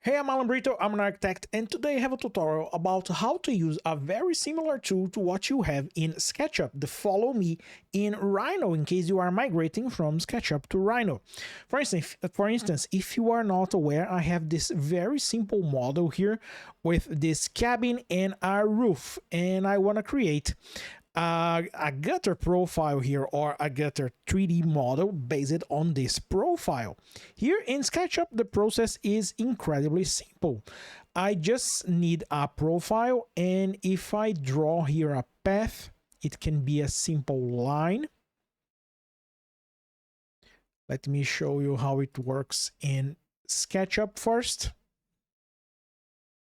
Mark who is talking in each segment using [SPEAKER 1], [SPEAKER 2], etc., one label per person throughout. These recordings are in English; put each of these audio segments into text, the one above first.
[SPEAKER 1] Hey, I'm Alan Brito, I'm an architect, and today I have a tutorial about how to use a very similar tool to what you have in SketchUp, the Follow Me in Rhino, in case you are migrating from SketchUp to Rhino. For instance, if you are not aware, I have this very simple model here with this cabin and a roof, and I want to create a gutter profile here, or a gutter 3D model based on this profile. Here in SketchUp, the process is incredibly simple. I just need a profile, and if I draw here a path, it can be a simple line. Let me show you how it works in SketchUp first.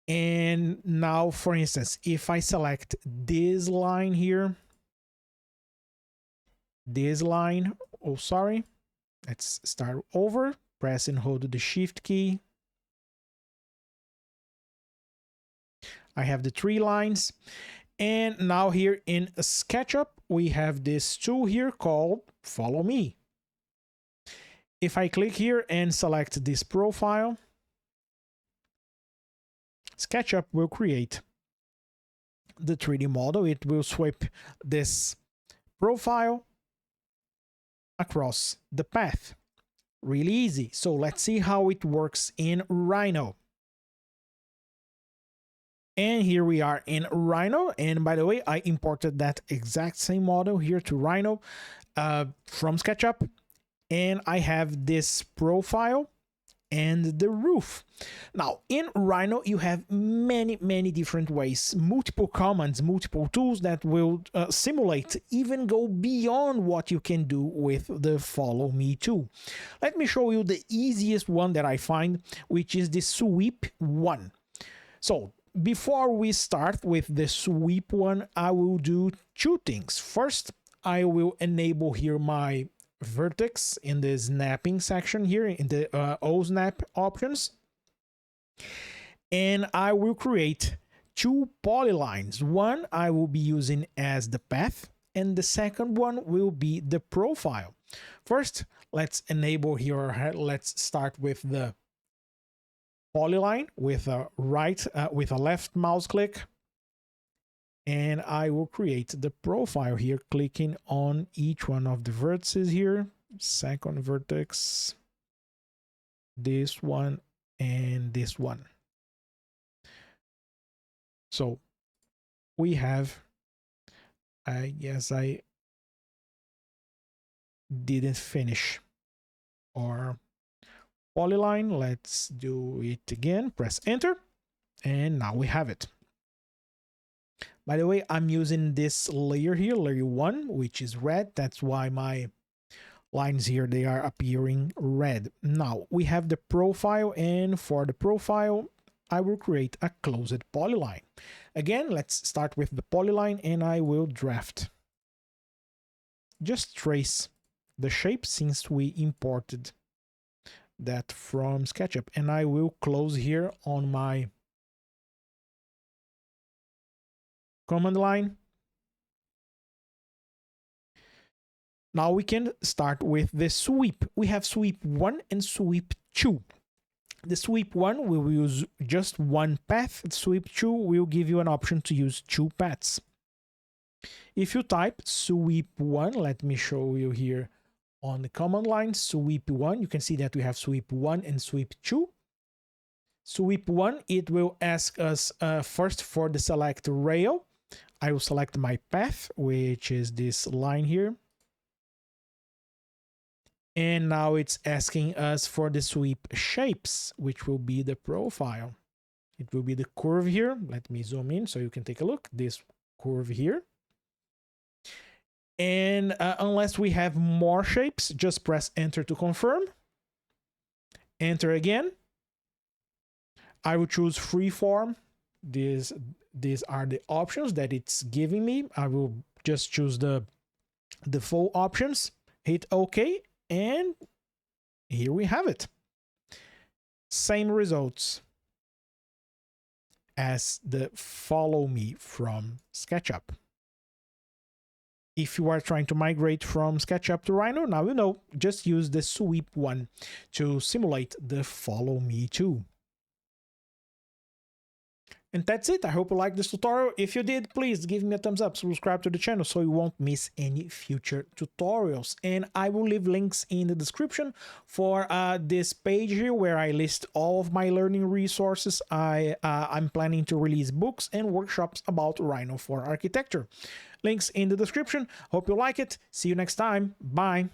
[SPEAKER 1] And now, for instance, if I select this line here, let's start over, press and hold the shift key. I have the three lines, and now here in SketchUp we have this tool here called Follow Me. If I click here and select this profile, SketchUp will create the 3D model. It will sweep this profile across the path. Really easy. So let's see how it works in Rhino. And here we are in Rhino. And by the way, I imported that exact same model here to Rhino from SketchUp. And I have this profile and the roof. Now in Rhino you have many different ways, multiple commands, multiple tools that will simulate, even go beyond what you can do with the Follow Me tool. Let me show you the easiest one that I find, which is the Sweep1. So before we start with the Sweep1, I will do two things. First, I will enable here my vertex in the snapping section here in the O-snap options, and I will create two polylines. One I will be using as the path, and the second one will be the profile. First, let's enable here, let's start with the polyline with a left mouse click, and I will create the profile here, clicking on each one of the vertices here. Second vertex, this one, and this one. So we have, I guess I didn't finish our polyline. Let's do it again. Press enter, and now we have it. By the way, I'm using this layer here, layer 1, which is red. That's why my lines here, they are appearing red. Now we have the profile, and for the profile, I will create a closed polyline. Again, let's start with the polyline, and I will draft. Just trace the shape since we imported that from SketchUp, and I will close here on my command line. Now we can start with the sweep. We have sweep 1 and sweep 2. The sweep 1 will use just one path. Sweep 2 will give you an option to use two paths. If you type sweep 1, let me show you here on the command line, sweep 1, you can see that we have sweep 1 and sweep 2. Sweep 1, it will ask us first for the select rail. I will select my path, which is this line here. And now it's asking us for the sweep shapes, which will be the profile. It will be the curve here. Let me zoom in so you can take a look. This curve here. And unless we have more shapes, just press enter to confirm. Enter again. I will choose freeform. These are the options that it's giving me. I will just choose the full options, hit OK, and here we have it. Same results as the Follow Me from SketchUp. If you are trying to migrate from SketchUp to Rhino, now you know, just use the Sweep1 to simulate the Follow Me tool. And that's it. I hope you liked this tutorial. If you did, please give me a thumbs up, subscribe to the channel so you won't miss any future tutorials. And I will leave links in the description for this page here where I list all of my learning resources. I'm planning to release books and workshops about Rhino for architecture. Links in the description. Hope you like it. See you next time. Bye.